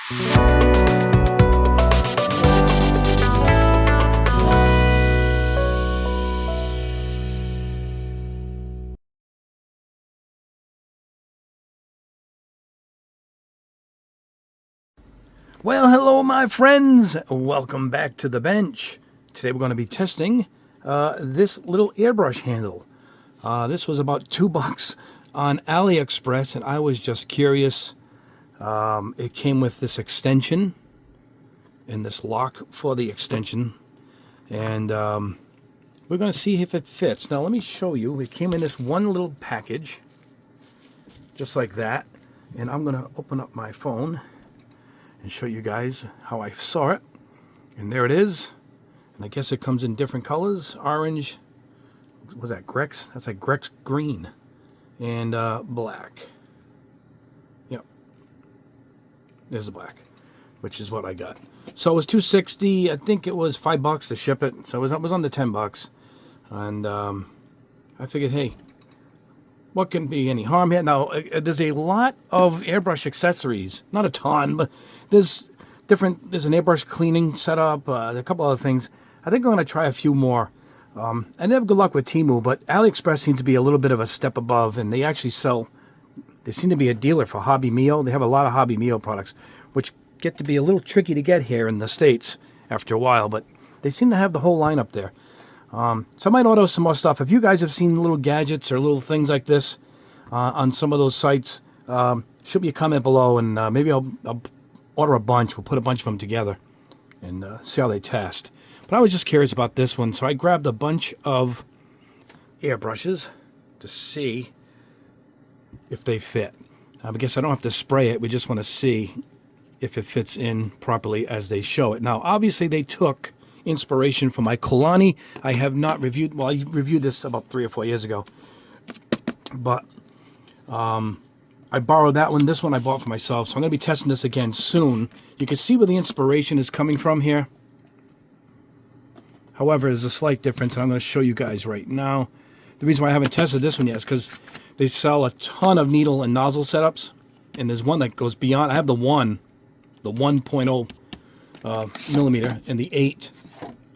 Well, hello my friends, welcome back to the bench. Today we're going to be testing this little airbrush handle. This was about $2 on AliExpress and I was just curious. It came with this extension and this lock for the extension, and we're going to see if it fits. Now let me show you. It came in this one little package just like that, and I'm going to open up my phone and show you guys how I saw it. And there it is. And I guess it comes in different colors. Orange. Was that Grex? That's like Grex green. And black. Yep. There's the black, which is what I got. So it was $2.60. I think it was $5 to ship it. So it was under $10. And I figured, hey, what can be any harm here? Now, there's a lot of airbrush accessories. Not a ton, but there's an airbrush cleaning setup, a couple other things. I think I'm going to try a few more. I didn't have good luck with Temu, but AliExpress seems to be a little bit of a step above, and they actually sell, they seem to be a dealer for Hobby Mio. They have a lot of Hobby Mio products, which get to be a little tricky to get here in the States after a while, but they seem to have the whole lineup there. So I might order some more stuff. If you guys have seen little gadgets or little things like this on some of those sites, shoot me a comment below, and maybe I'll order a bunch. We'll put a bunch of them together and see how they test. But I was just curious about this one, so I grabbed a bunch of airbrushes to see if they fit. I guess I don't have to spray it. We just want to see if it fits in properly as they show it. Now, obviously, they took inspiration from my Kalani. I have not reviewed, well, I reviewed this about 3 or 4 years ago, but I borrowed that one. This one I bought for myself, so I'm going to be testing this again soon. You can see where the inspiration is coming from here. However, there's a slight difference, and I'm going to show you guys right now. The reason why I haven't tested this one yet is because they sell a ton of needle and nozzle setups, and there's one that goes beyond. I have the 1.0 millimeter, and the 8.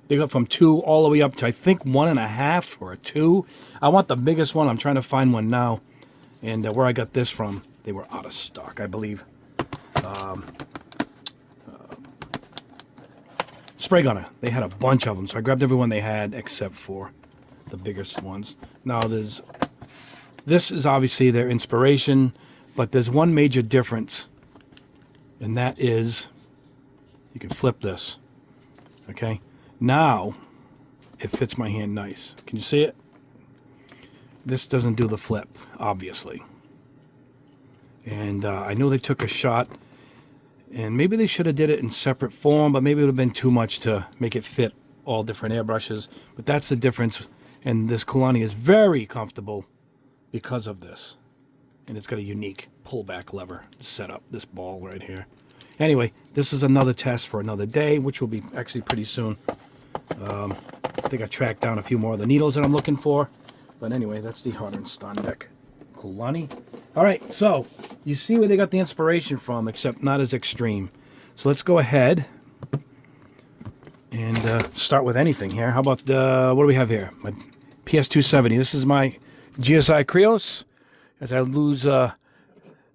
They go from 2 all the way up to, I think, 1.5 or a 2. I want the biggest one. I'm trying to find one now. And where I got this from, they were out of stock, I believe. Spray gunner. They had a bunch of them, so I grabbed every one they had except for the biggest ones. Now, this is obviously their inspiration, but there's one major difference, and that is you can flip this. Okay? Now, it fits my hand nice. Can you see it? This doesn't do the flip, obviously. And I know they took a shot, and maybe they should have did it in separate form, but maybe it would have been too much to make it fit all different airbrushes. But that's the difference, and this Kalani is very comfortable because of this. And it's got a unique pullback lever setup, this ball right here. Anyway, this is another test for another day, which will be actually pretty soon. I think I tracked down a few more of the needles that I'm looking for. But anyway, that's the Hardensteinbeck Kalani. All right, so you see where they got the inspiration from, except not as extreme. So let's go ahead and start with anything here. How about, what do we have here? My PS270. This is my GSI Krios. As I lose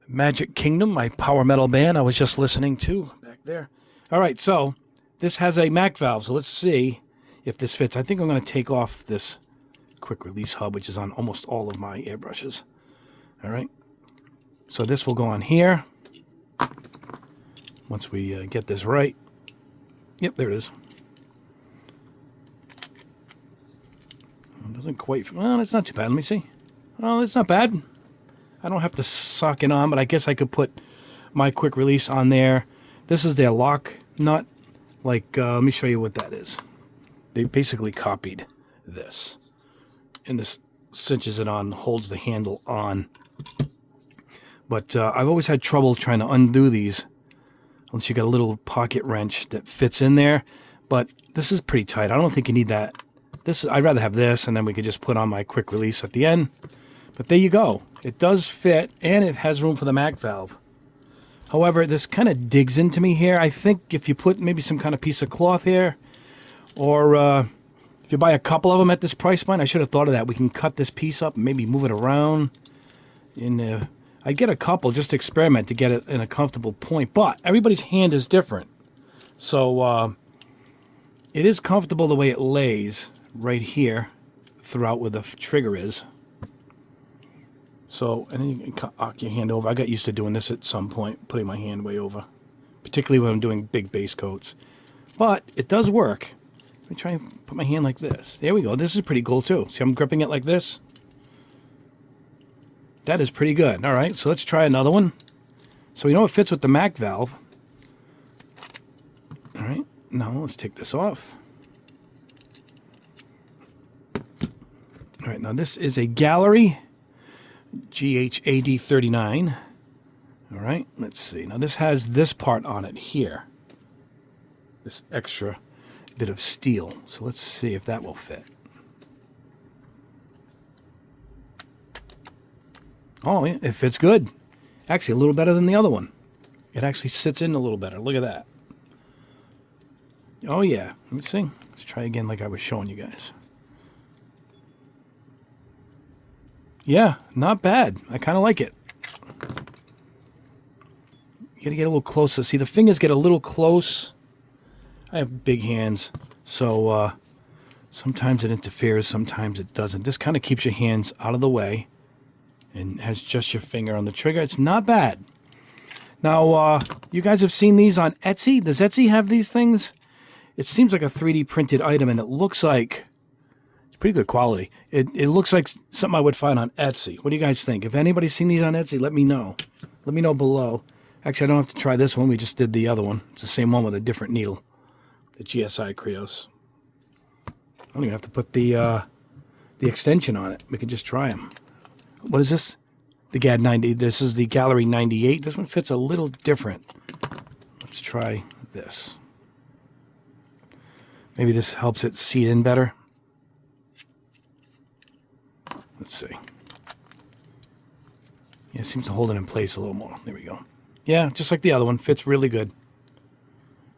Magic Kingdom, my power metal band I was just listening to back there. All right, so this has a Mac valve, so let's see if this fits. I think I'm going to take off this quick release hub, which is on almost all of my airbrushes. All right, so this will go on here once we get this right. Yep, there it is. It doesn't quite, well, it's not too bad. Let me see. Well, it's not bad. I don't have to sock it on, but I guess I could put my quick release on there. This is their lock nut. Like, let me show you what that is. They basically copied this. And this cinches it on, holds the handle on. But I've always had trouble trying to undo these, unless you got a little pocket wrench that fits in there. But this is pretty tight. I don't think you need that. I'd rather have this, and then we could just put on my quick release at the end. But there you go. It does fit, and it has room for the Mac valve. However, this kind of digs into me here. I think if you put maybe some kind of piece of cloth here, or if you buy a couple of them at this price point, I should have thought of that. We can cut this piece up and maybe move it around. I'd get a couple just to experiment to get it in a comfortable point. But everybody's hand is different. So it is comfortable the way it lays right here throughout where the trigger is. So, and then you can arc your hand over. I got used to doing this at some point, putting my hand way over. Particularly when I'm doing big base coats. But it does work. Let me try and put my hand like this. There we go. This is pretty cool too. See, I'm gripping it like this. That is pretty good. All right, so let's try another one. So we know it fits with the Mac valve. All right, now let's take this off. All right, now this is a Gallery GHAD 39. All right, let's see. Now this has this part on it here. This extra bit of steel. So let's see if that will fit. Oh, yeah, it fits good. Actually, a little better than the other one. It actually sits in a little better. Look at that. Oh, yeah. Let me see. Let's try again like I was showing you guys. Yeah, not bad. I kind of like it. You got to get a little closer. See, the fingers get a little close. I have big hands, so sometimes it interferes, sometimes it doesn't. This kind of keeps your hands out of the way and has just your finger on the trigger. It's not bad. Now, you guys have seen these on Etsy. Does Etsy have these things? It seems like a 3D printed item, and it looks like it's pretty good quality. It looks like something I would find on Etsy. What do you guys think? If anybody's seen these on Etsy, let me know. Let me know below. Actually, I don't have to try this one. We just did the other one. It's the same one with a different needle. The GSI Krios. I don't even have to put the extension on it. We can just try them. What is this? The GAD 90. This is the Gallery 98. This one fits a little different. Let's try this. Maybe this helps it seat in better. Let's see. Yeah, it seems to hold it in place a little more. There we go. Yeah, just like the other one. Fits really good.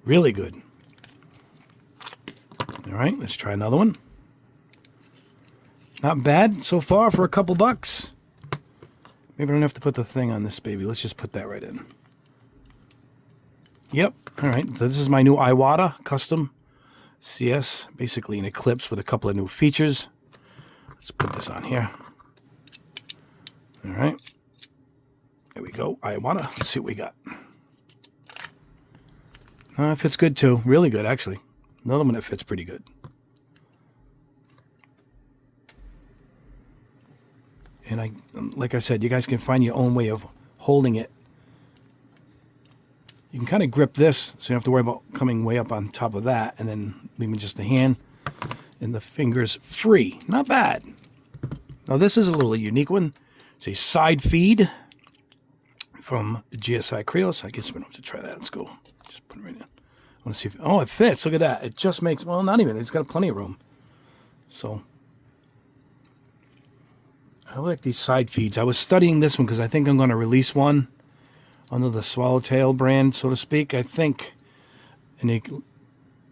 Really good. All right, let's try another one. Not bad so far for a couple bucks. Maybe I don't have to put the thing on this baby. Let's just put that right in. Yep. All right. So this is my new Iwata Custom CS. Basically an Eclipse with a couple of new features. Let's put this on here. All right. There we go. Iwata. Let's see what we got. It fits good too. Really good, actually. Another one that fits pretty good. And like I said, you guys can find your own way of holding it. You can kind of grip this, so you don't have to worry about coming way up on top of that, and then leaving just the hand and the fingers free. Not bad. Now this is a little unique one. It's a side feed from GSI Krios. I guess we don't have to try that. Let's go. Just put it right in. I want to see if it fits. Look at that. It just makes, well, not even. It's got plenty of room. So I like these side feeds. I was studying this one because I think I'm going to release one under the Swallowtail brand, so to speak. I think, and you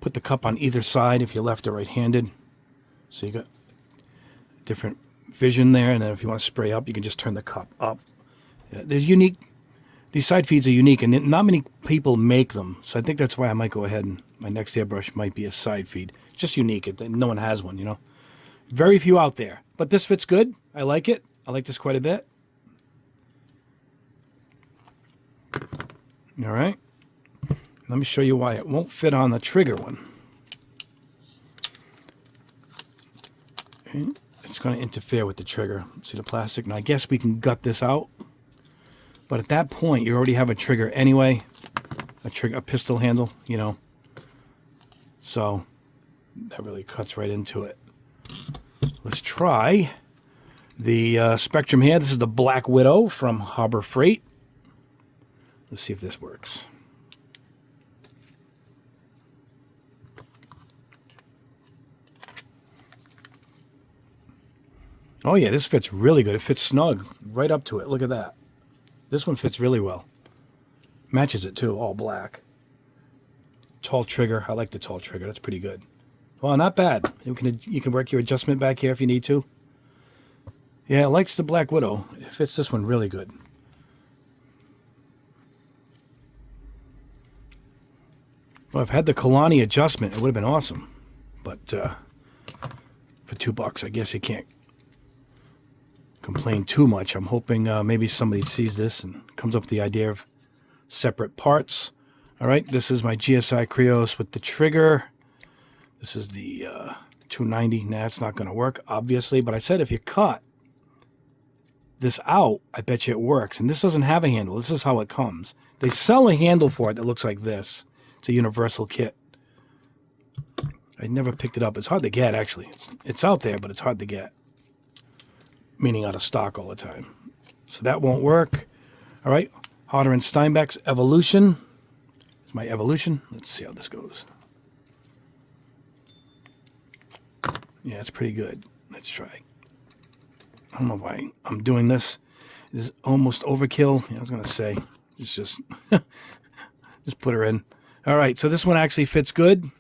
put the cup on either side if you're left or right-handed. So you got different vision there, and then if you want to spray up, you can just turn the cup up. Yeah, there's unique. These side feeds are unique, and not many people make them. So I think that's why I might go ahead and my next airbrush might be a side feed. It's just unique. No one has one, you know. Very few out there. But this fits good. I like it. I like this quite a bit. All right. Let me show you why it won't fit on the trigger one. Okay. It's going to interfere with the trigger. See the plastic? Now I guess we can gut this out. But at that point, you already have a trigger anyway. A pistol handle, you know. So that really cuts right into it. Let's try the Spectrum here. This is the Black Widow from Harbor Freight. Let's see if this works. Oh yeah, this fits really good. It fits snug right up to it. Look at that. This one fits really well. Matches it too, all black. Tall trigger. I like the tall trigger. That's pretty good. Well, not bad. You can work your adjustment back here if you need to. Yeah, it likes the Black Widow. It fits this one really good. Well, if I had the Kalani adjustment, it would have been awesome. But for $2, I guess you can't complain too much. I'm hoping maybe somebody sees this and comes up with the idea of separate parts. All right, this is my GSI Krios with the trigger. This is the 290. Nah, it's not going to work, obviously. But I said if you cut this out, I bet you it works. And this doesn't have a handle. This is how it comes. They sell a handle for it that looks like this. It's a universal kit. I never picked it up. It's hard to get, actually. It's out there, but it's hard to get. Meaning out of stock all the time. So that won't work. All right. Harder and Steinbeck's Evolution. It's my Evolution. Let's see how this goes. Yeah, it's pretty good. Let's try. I don't know why I'm doing this. This is almost overkill. Yeah, I was going to say. It's just... just put her in. All right, so this one actually fits good.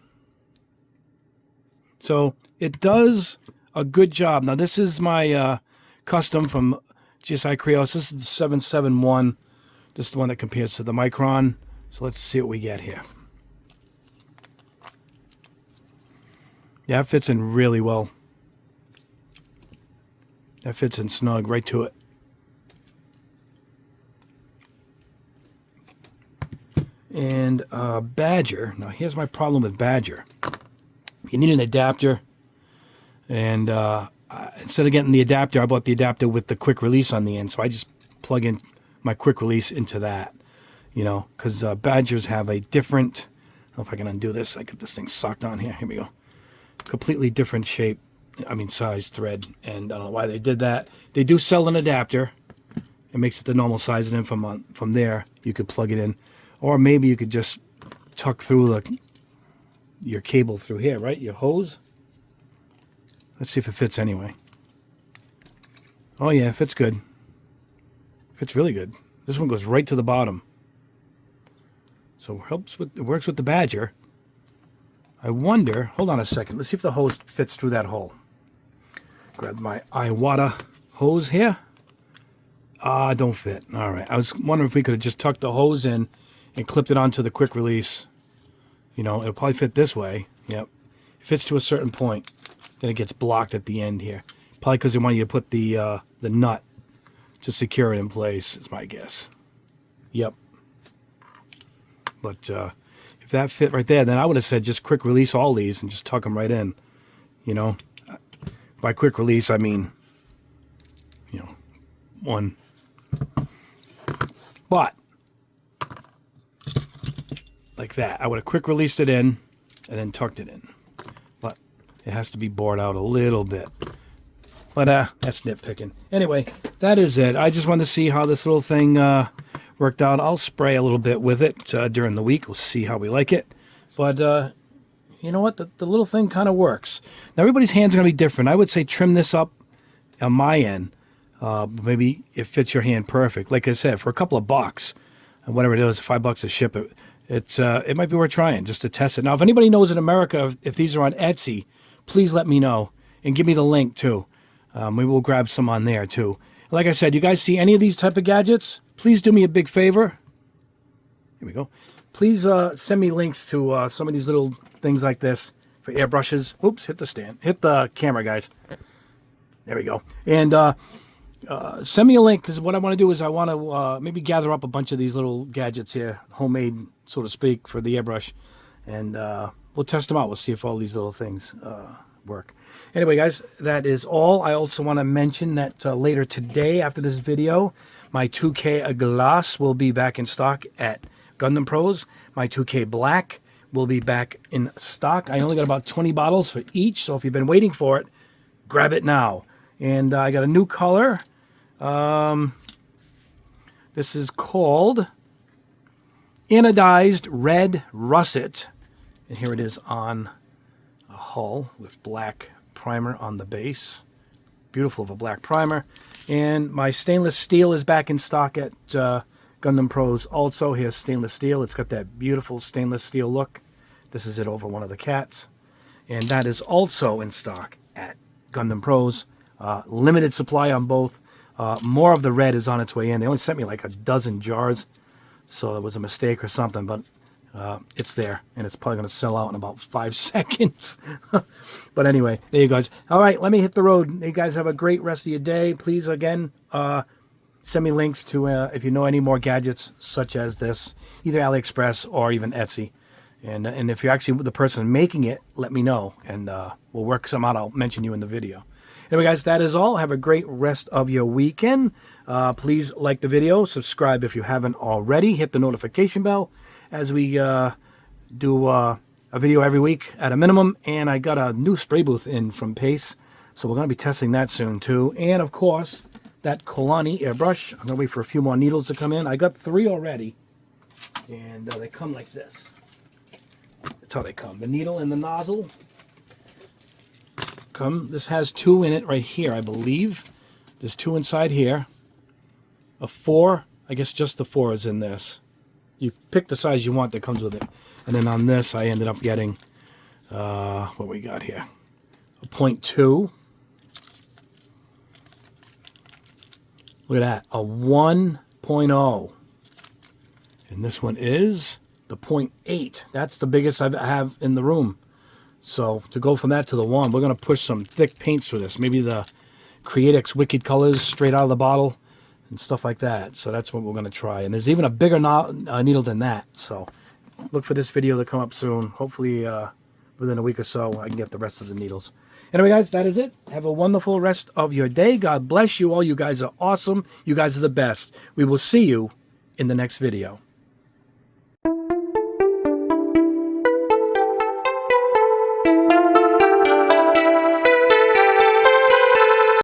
So it does a good job. Now, this is my custom from GSI Krios. This is the 771. This is the one that compares to the Micron. So let's see what we get here. Yeah, it fits in really well. That fits in snug right to it. And Badger. Now, here's my problem with Badger. You need an adapter. And instead of getting the adapter, I bought the adapter with the quick release on the end. So I just plug in my quick release into that. You know, because Badgers have a different... I don't know if I can undo this. I get this thing socked on here. Here we go. Completely different shape. I mean, size thread. And I don't know why they did that. They do sell an adapter. It makes it the normal size. And then from there, you could plug it in. Or maybe you could just tuck through your cable through here, right? Your hose. Let's see if it fits anyway. Oh, yeah, it fits good. Fits really good. This one goes right to the bottom. So it works with the Badger. I wonder, hold on a second. Let's see if the hose fits through that hole. Grab my Iwata hose here. Don't fit. All right. I was wondering if we could have just tucked the hose in and clipped it onto the quick release. You know, it'll probably fit this way. Yep. It fits to a certain point. Then it gets blocked at the end here. Probably because they want you to put the nut to secure it in place, is my guess. Yep. But if that fit right there, then I would have said just quick release all these and just tuck them right in. You know, by quick release, I mean, you know, one. But like that, I would have quick released it in and then tucked it in. But it has to be bored out a little bit. But that's nitpicking. Anyway, that is it. I just wanted to see how this little thing worked out. I'll spray a little bit with it during the week. We'll see how we like it. But you know what? The little thing kind of works. Now, everybody's hands are going to be different. I would say trim this up on my end. Maybe it fits your hand perfect. Like I said, for a couple of bucks, whatever it is, $5 to ship it, it might be worth trying just to test it. Now, if anybody knows in America if these are on Etsy, please let me know and give me the link too. Maybe we'll grab some on there too. Like I said, you guys see any of these type of gadgets, please do me a big favor. Here we go. Please send me links to some of these little things like this for airbrushes. Oops, hit the stand. Hit the camera, guys. There we go. And send me a link, because what I want to do is I want to maybe gather up a bunch of these little gadgets here, homemade, so to speak, for the airbrush. And we'll test them out. We'll see if all these little things work. Anyway, guys, that is all. I also want to mention that later today, after this video, my 2K Glass will be back in stock at Gundam Pros. My 2K Black will be back in stock. I only got about 20 bottles for each, so if you've been waiting for it, grab it now. And I got a new color. This is called Anodized Red Russet. And here it is on a hull with black primer on the base. Beautiful of a black primer. And my stainless steel is back in stock at Gundam Pros also. Here's stainless steel. It's got that beautiful stainless steel look. This is it over one of the cats. And that is also in stock at Gundam Pros. Limited supply on both. More of the red is on its way in. They only sent me like a dozen jars, so there was a mistake or something, but it's there, and it's probably going to sell out in about 5 seconds. But anyway, there you guys. All right, let me hit the road. You guys have a great rest of your day. Please, again, send me links to if you know any more gadgets such as this, either AliExpress or even Etsy. And if you're actually the person making it, let me know, and we'll work some out. I'll mention you in the video. Anyway, guys, that is all. Have a great rest of your weekend. Please like the video. Subscribe if you haven't already. Hit the notification bell as we do a video every week at a minimum. And I got a new spray booth in from Pace, so we're going to be testing that soon, too. And, of course, that Kolani airbrush. I'm going to wait for a few more needles to come in. I got 3 already, and they come like this. That's how they come. The needle and the nozzle come. This has 2 in it right here, I believe. There's 2 inside here. A 4, I guess just the 4 is in this. You pick the size you want that comes with it. And then on this, I ended up getting, what we got here? A 0.2. Look at that, a 1.0. And this one is the 0.8. That's the biggest I have in the room. So to go from that to the 1, we're going to push some thick paints through this. Maybe the Createx Wicked Colors straight out of the bottle and stuff like that. So that's what we're going to try. And there's even a bigger needle than that. So look for this video to come up soon. Hopefully within a week or so, I can get the rest of the needles. Anyway, guys, that is it. Have a wonderful rest of your day. God bless you all. You guys are awesome. You guys are the best. We will see you in the next video.